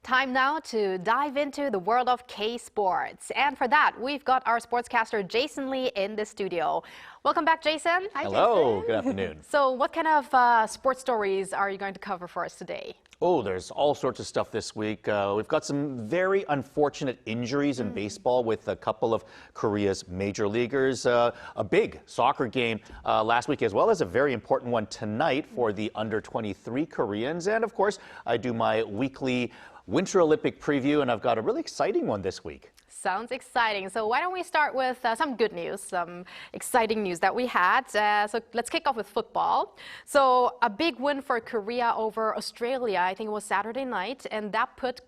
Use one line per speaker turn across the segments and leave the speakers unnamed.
Time now to dive into the world of K-sports. And for that, we've got our sportscaster Jason Lee in the studio. Welcome back, Jason.
Hi,
Hello,
Jason.
good afternoon.
So what kind of sports stories are you going to cover for us today?
Oh, there's all sorts of stuff this week. We've got some very unfortunate injuries in baseball with a couple of Korea's major leaguers. A big soccer game last week, as well as a very important one tonight for the under-23 Koreans. And of course, I do my weekly Winter Olympic preview, and I've got a really exciting one this week.
Sounds exciting. So why don't we start with some good news, some exciting news that we had. So let's kick off with football. So a big win for Korea over Australia. I think it was Saturday night, and that put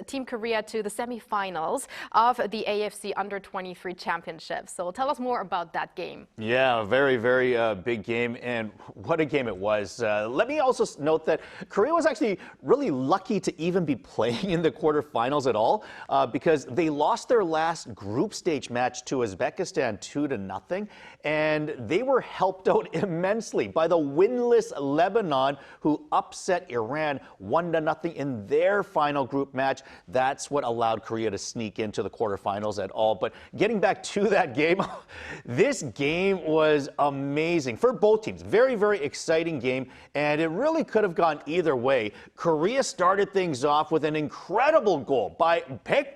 Team Korea to the semifinals of the AFC Under-23 Championship. So tell us more about that game.
Yeah, a very, very big game, and what a game it was. Let me also note that Korea was actually really lucky to even be playing in the quarterfinals at all. Because they lost their last group stage match to Uzbekistan 2-0, and they were helped out immensely by the winless Lebanon, who upset Iran 1-0 in their final group match. That's what allowed Korea to sneak into the quarterfinals at all. But getting back to that game, this game was amazing for both teams. Very, very exciting game, and it really could have gone either way. Korea started things off with an incredible goal by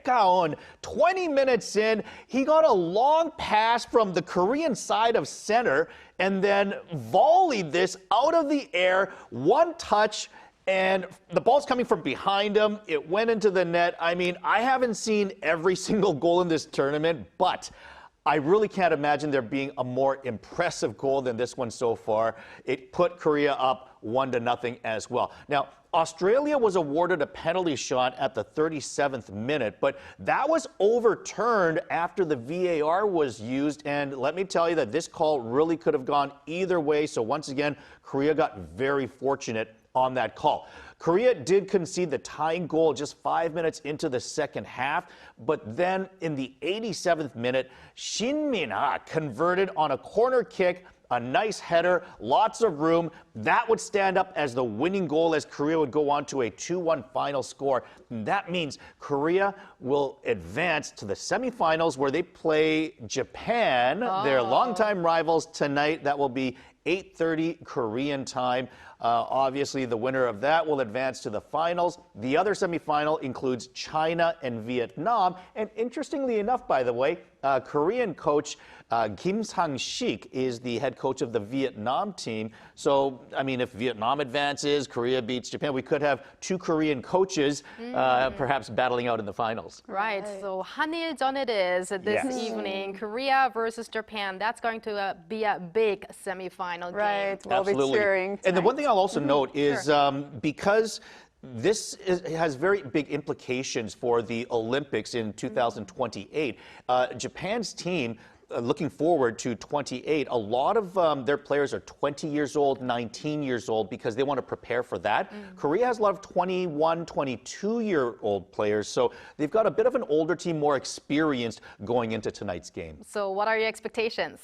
Kaon. 20 minutes in, he got a long pass from the Korean side of center and then volleyed this out of the air, one touch, and the ball's coming from behind him. It went into the net. I mean, I haven't seen every single goal in this tournament, but I really can't imagine there being a more impressive goal than this one so far. It put Korea up 1-0 as well. Now, Australia was awarded a penalty shot at the 37th minute, but that was overturned after the VAR was used. And let me tell you that this call really could have gone either way. So once again, Korea got very fortunate on that call. Korea did concede the tying goal just 5 minutes into the second half, but then in the 87th minute, Shin Min-ha converted on a corner kick. A nice header, lots of room. That would stand up as the winning goal as Korea would go on to a 2-1 final score. And that means Korea will advance to the semifinals where they play Japan, their longtime rivals, tonight. That will be 8:30 Korean time. Obviously, the winner of that will advance to the finals. The other semifinal includes China and Vietnam. And interestingly enough, by the way, Korean coach Kim Sang-sik is the head coach of the Vietnam team. So, I mean, if Vietnam advances, Korea beats Japan, we could have two Korean coaches perhaps battling out in the finals.
Right. So 한일전 it is this evening. Korea versus Japan. That's going to be a big semifinal game.
Right. We'll
Absolutely.
be cheering tonight.
And the one thing I'll also note is because this has very big implications for the Olympics in 2028. Japan's team, looking forward to 28, a lot of their players are 20 years old, 19 years old, because they want to prepare for that. Korea has a lot of 21, 22-year-old players, so they've got a bit of an older team, more experienced going into tonight's game.
So what are your expectations?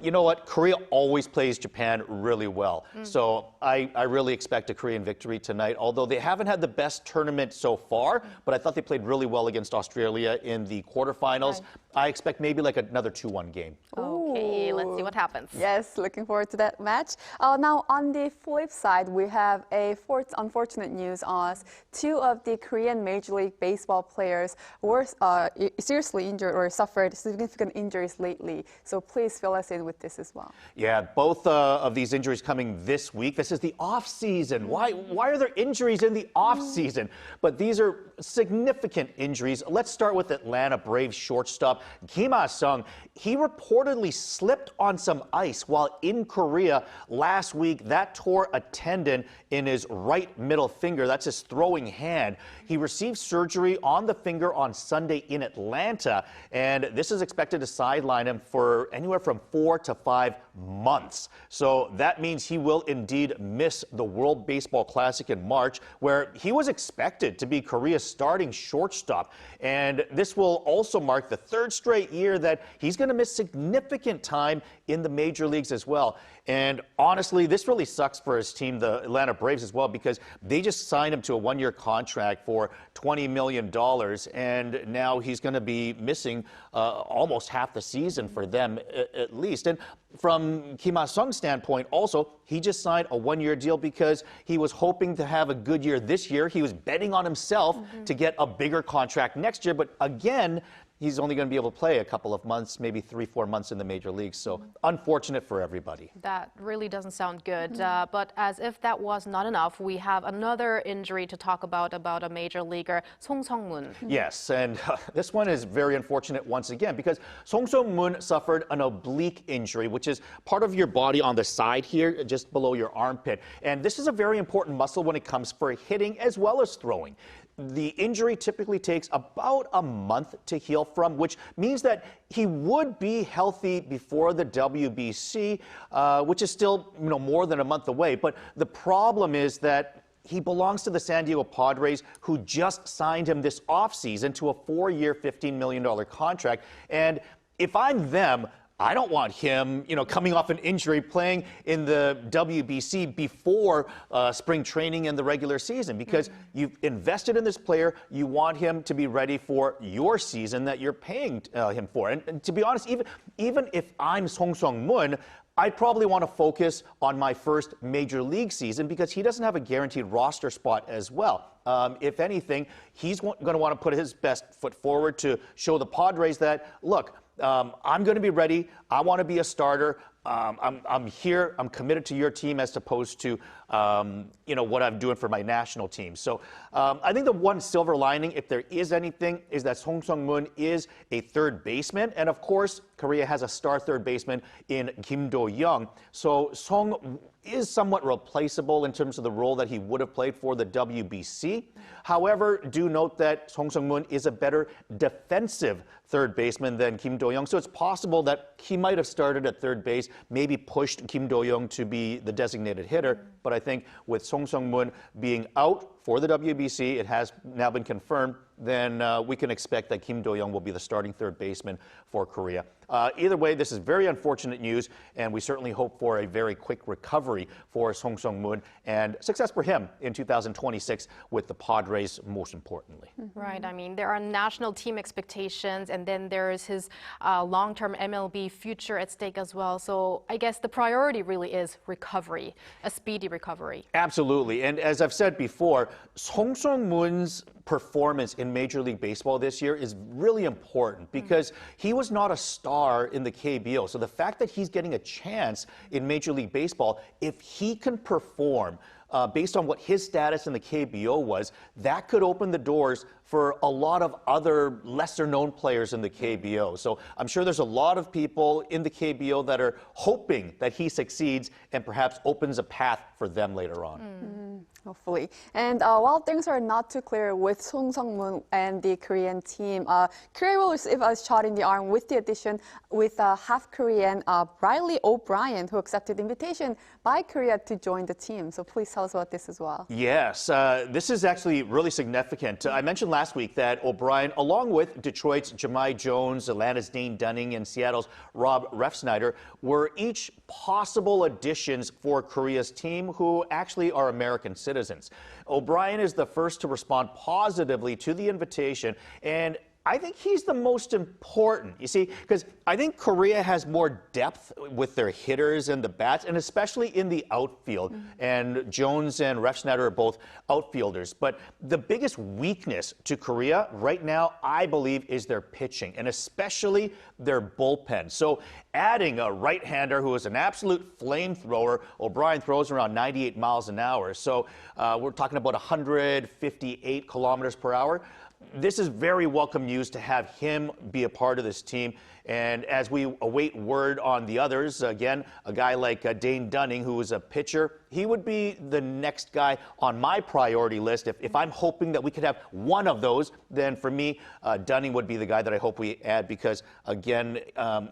You know what? Korea always plays Japan really well. So I really expect a Korean victory tonight, although they haven't had the best tournament so far, but I thought they played really well against Australia in the quarterfinals. I expect maybe like another 2-1 game.
Okay, let's see what happens.
Yes, looking forward to that match. Now, on the flip side, we have a unfortunate news as two of the Korean Major League Baseball players were seriously injured or suffered significant injuries lately. So please fill us in with this as well.
Yeah, both of these injuries coming this week. This is the off season. Why are there injuries in the off season? But these are significant injuries. Let's start with Atlanta Braves shortstop Kim Ah-sung. He reportedly slipped on some ice while in Korea last week. That tore a tendon in his right middle finger. That's his throwing hand. He received surgery on the finger on Sunday in Atlanta, and this is expected to sideline him for anywhere from 4 to 5 months. So that means he will indeed miss the World Baseball Classic in March, where he was expected to be Korea's starting shortstop. And this will also mark the third straight year that he's going to miss significant significant time in the major leagues as well. And honestly, this really sucks for his team, the Atlanta Braves, as well, because they just signed him to a one-year contract for $20 million, and now he's going to be missing almost half the season for them, at least. And from Kim Ha-sung's standpoint, also, he just signed a one-year deal because he was hoping to have a good year this year. He was betting on himself to get a bigger contract next year, but again, he's only going to be able to play a couple of months, maybe 3-4 months in the major leagues. So unfortunate for everybody.
That really doesn't sound good. But as if that was not enough, we have another injury to talk about a major leaguer, Song Sung-moon.
Yes, and this one is very unfortunate once again because Song Sung-moon suffered an oblique injury, which is part of your body on the side here, just below your armpit. And this is a very important muscle when it comes for hitting as well as throwing. The injury typically takes about a month to heal from, which means that he would be healthy before the WBC, which is still more than a month away. But the problem is that he belongs to the San Diego Padres, who just signed him this offseason to a 4-year, $15 million contract. And if I'm them, I don't want him, coming off an injury, playing in the WBC before spring training and the regular season, because you've invested in this player. You want him to be ready for your season that you're paying him for. And to be honest, even if I'm Song Sung-moon, I'd probably want to focus on my first major league season because he doesn't have a guaranteed roster spot as well. If anything, he's going to want to put his best foot forward to show the Padres that, look, I'm going to be ready. I want to be a starter. I'm here. I'm committed to your team as opposed to, what I'm doing for my national team. So I think the one silver lining, if there is anything, is that Song Sung-moon is a third baseman. And of course, Korea has a star third baseman in Kim Do-young. So Song is somewhat replaceable in terms of the role that he would have played for the WBC. However, do note that Song Sung-moon is a better defensive third baseman than Kim Do-young. So it's possible that he might have started at third base, maybe pushed Kim Do-young to be the designated hitter. But I think with Song Sung-moon being out for the WBC, it has now been confirmed, then we can expect that Kim Do-young will be the starting third baseman for Korea. Either way, this is very unfortunate news, and we certainly hope for a very quick recovery for Song Sung-moon and success for him in 2026 with the Padres, most importantly.
Right. I mean, there are national team expectations, and then there's his long-term MLB future at stake as well. So I guess the priority really is recovery, a speedy recovery.
Absolutely. And as I've said before, Song Sung-moon's performance in Major League Baseball this year is really important because he was not a star in the KBO. So the fact that he's getting a chance in Major League Baseball, if he can perform based on what his status in the KBO was, that could open the doors for a lot of other lesser-known players in the KBO. So I'm sure there's a lot of people in the KBO that are hoping that he succeeds and perhaps opens a path for them later on.
Hopefully. And while things are not too clear with Song Sung-moon and the Korean team, Korea will receive a shot in the arm with the addition with half Korean Riley O'Brien, who accepted the invitation by Korea to join the team. So please tell us about this as well.
Yes, this is actually really significant. I mentioned last week that O'Brien, along with Detroit's Jahmai Jones, Atlanta's Dane Dunning, and Seattle's Rob Refsnyder, were each possible additions for Korea's team who actually are American citizens. O'Brien is the first to respond positively to the invitation, and I think he's the most important, you see, because I think Korea has more depth with their hitters and the bats, and especially in the outfield. And Jones and Refsnyder are both outfielders. But the biggest weakness to Korea right now, I believe, is their pitching, and especially their bullpen. So adding a right-hander who is an absolute flamethrower, O'Brien throws around 98 miles an hour. So we're talking about 158 kilometers per hour. This is very welcome news to have him be a part of this team. And as we await word on the others, again, a guy like Dane Dunning, who is a pitcher, he would be the next guy on my priority list. If I'm hoping that we could have one of those, then for me, Dunning would be the guy that I hope we add because, again,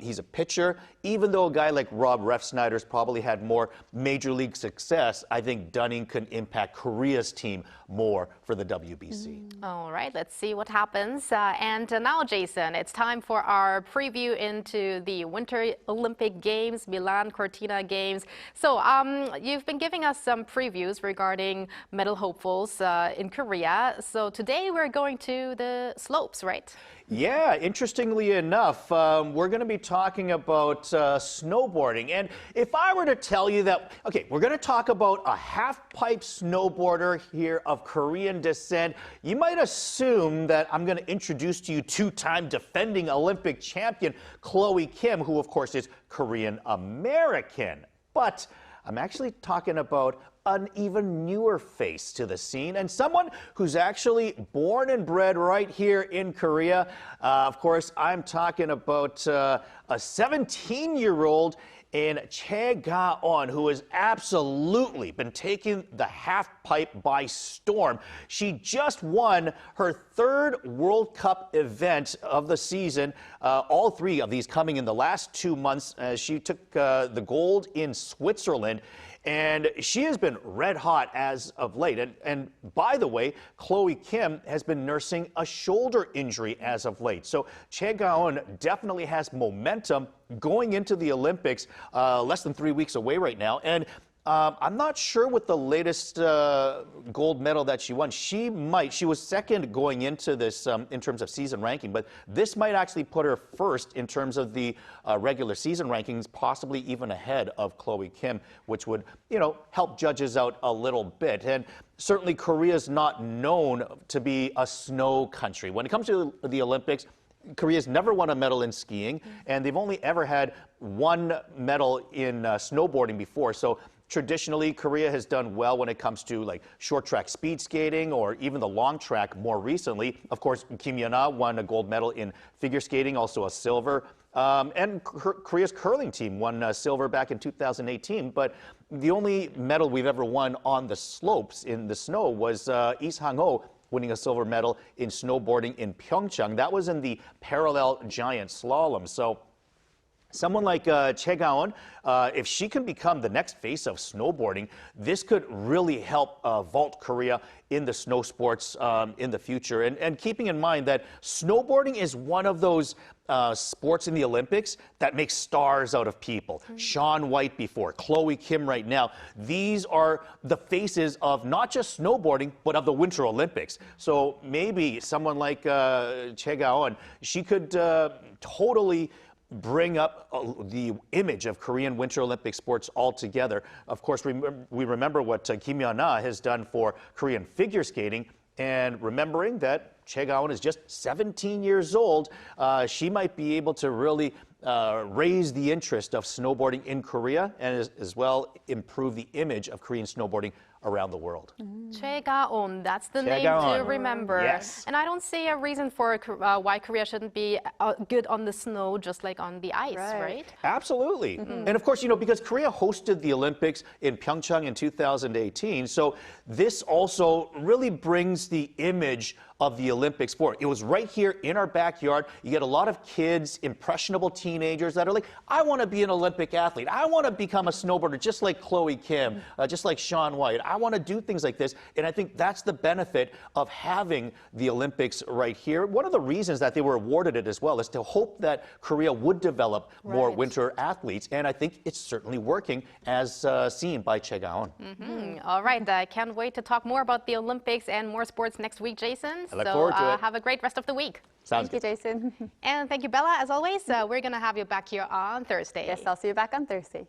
he's a pitcher. Even though a guy like Rob Refsnyder's probably had more major league success, I think Dunning can impact Korea's team more for the WBC.
All right, let's see what happens. And now, Jason, it's time for our preview into the Winter Olympic Games, Milan Cortina Games. So you've been giving us some previews regarding medal hopefuls in Korea. So today we're going to the slopes, right?
Yeah, interestingly enough, we're going to be talking about snowboarding. And if I were to tell you that, okay, we're going to talk about a half-pipe snowboarder here of Korean descent, you might assume that I'm going to introduce to you two-time defending Olympic champion Chloe Kim, who, of course, is Korean-American. But I'm actually talking about an even newer face to the scene and someone who's actually born and bred right here in Korea. Of course, I'm talking about a 17-year-old in Choi Ga-eun, who has absolutely been taking the half-pipe by storm. She just won her third World Cup event of the season, all three of these coming in the last 2 months. She took the gold in Switzerland. And she has been red hot as of late. And by the way, Chloe Kim has been nursing a shoulder injury as of late. So Choi Ga-eun definitely has momentum going into the Olympics, less than 3 weeks away right now. And I'm not sure what the latest gold medal that she won. She was second going into this in terms of season ranking, but this might actually put her first in terms of the regular season rankings, possibly even ahead of Chloe Kim, which would, help judges out a little bit. And certainly Korea's not known to be a snow country. When it comes to the Olympics, Korea's never won a medal in skiing, and they've only ever had one medal in snowboarding before. So traditionally, Korea has done well when it comes to like short track speed skating or even the long track more recently. Of course, Kim Yeon-ah won a gold medal in figure skating, also a silver. And Korea's curling team won silver back in 2018. But the only medal we've ever won on the slopes in the snow was Lee Sang-ho winning a silver medal in snowboarding in Pyeongchang. That was in the parallel giant slalom. So someone like Choi Ga-eun, if she can become the next face of snowboarding, this could really help vault Korea in the snow sports in the future. And keeping in mind that snowboarding is one of those sports in the Olympics that makes stars out of people. Shaun White before, Chloe Kim right now. These are the faces of not just snowboarding, but of the Winter Olympics. So maybe someone like Choi Ga-eun, she could totally bring up the image of Korean Winter Olympic sports altogether. Of course, we remember what Kim Yeon-ah has done for Korean figure skating, and remembering that Choi Ga-eun is just 17 years old, she might be able to really raise the interest of snowboarding in Korea and as well improve the image of Korean snowboarding around the world.
Choi Ga-eun, that's the
Choi
name
Ga-eun.
to remember.
Yes.
And I don't see a reason for why Korea shouldn't be good on the snow just like on the ice, right?
Absolutely. And of course, because Korea hosted the Olympics in Pyeongchang in 2018, so this also really brings the image of the Olympic sport. It was right here in our backyard. You get a lot of kids, impressionable teenagers that are like, I want to be an Olympic athlete. I want to become a snowboarder just like Chloe Kim, just like Shaun White. I want to do things like this. And I think that's the benefit of having the Olympics right here. One of the reasons that they were awarded it as well is to hope that Korea would develop more winter athletes. And I think it's certainly working as seen by Choi Ga-eun.
All right, I can't wait to talk more about the Olympics and more sports next week, Jason.
I look forward to it.
Have a great rest of the week.
Sounds
Thank you, Jason.
And thank you, Bella, as always. We're going to have you back here on Thursday.
Yes, I'll see you back on Thursday.